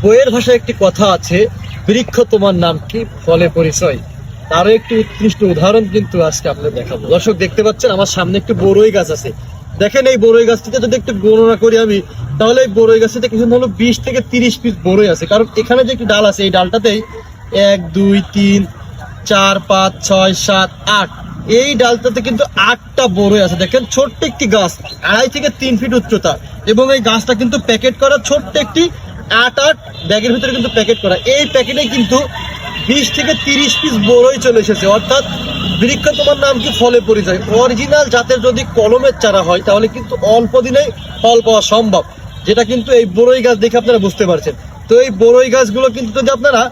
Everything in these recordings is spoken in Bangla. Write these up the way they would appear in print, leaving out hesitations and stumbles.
বইয়ের ভাষায় একটি কথা আছে, বৃক্ষ তোমার নাম কি, ফলে পরিচয়। তারও একটি উৎকৃষ্ট উদাহরণ কিন্তু আজকে আপনাদের দেখাবো। দর্শক দেখতে পাচ্ছেন আমার সামনে একটি বড়ই গাছ আছে। দেখেন এই বড়ই গাছটিতে যদি একটু গণনা করি আমি, তাহলে এই বড়ই গাছটিতে কিছু হলো 20 থেকে 30 পিস বড়ই আছে। কারণ এখানে যে একটি ডাল আছে, এই ডালটাতেই 1 2 3 4 5 6 7 8, এই ডালটাতে কিন্তু 8টা বড়ই আছে। দেখেন ছোট্ট একটি গাছ, 2.5 থেকে 3 ফিট উচ্চতা, এবং এই গাছটা কিন্তু প্যাকেট করা ছোট্ট একটি 8 ব্যাগের ভিতরে কিন্তু প্যাকেট করা। এই প্যাকেটে কিন্তু 20 থেকে 30 পিস বড়ই চলে এসেছে। অর্থাৎ বৃক্ষ তোমার নাম কি, ফলে পরিচয়। অরিজিনাল জাতের যদি কলমের চারা হয় তাহলে কিন্তু অল্প দিনে ফল পাওয়া সম্ভব, যেটা কিন্তু এই বড়ই গাছ দেখে আপনারা বুঝতে পারছেন। তো এই বড়ই গাছগুলো কিন্তু যদি আপনারা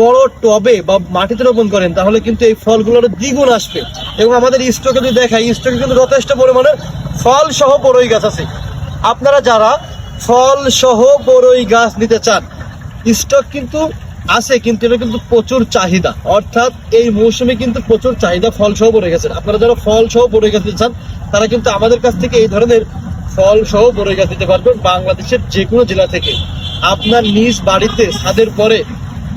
বড় টবে বা মাটিতে রোপণ করেন তাহলে কিন্তু এই ফলগুলোর দ্বিগুণ আসবে। এবং আমাদের স্টকে যদি দেখাই, স্টকে কিন্তু যথেষ্ট পরিমাণে ফল সহ বড়ই গাছ আছে। আপনারা যারা ফল সহ বড়ই গাছ নিতে চান, স্টক কিন্তু আছে, কিন্তু এটা কিন্তু প্রচুর চাহিদা। অর্থাৎ এই মৌসুমে কিন্তু প্রচুর চাহিদা ফল সহ বড়ই গাছের। আপনারা যারা ফল সহ বড়ই গাছ নিতে চান তারা কিন্তু আমাদের কাছ থেকে এই ধরনের ফল সহ বড়ই গাছ নিতে পারবেন বাংলাদেশের যে কোনো জেলা থেকে। আপনার নিজ বাড়িতে ছাদের পরে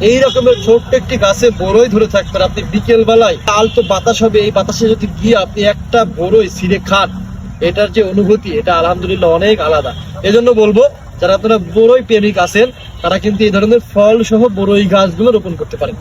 এই রকমের ছোট্ট একটি গাছে বড়ই ধরে থাকবেন, আপনি বিকেল বেলায় আলতো বাতাস হবে, এই বাতাসে যদি গিয়ে আপনি একটা বড়ই ছিঁড়ে খান, এটার যে অনুভূতি, এটা আলহামদুলিল্লাহ অনেক আলাদা। এজন্য বলবো যারা আপনারা বড়ই প্রেমিক আছেন তারা কিন্তু এই ধরনের ফল সহ বড়ই গাছগুলো রোপণ করতে পারেন।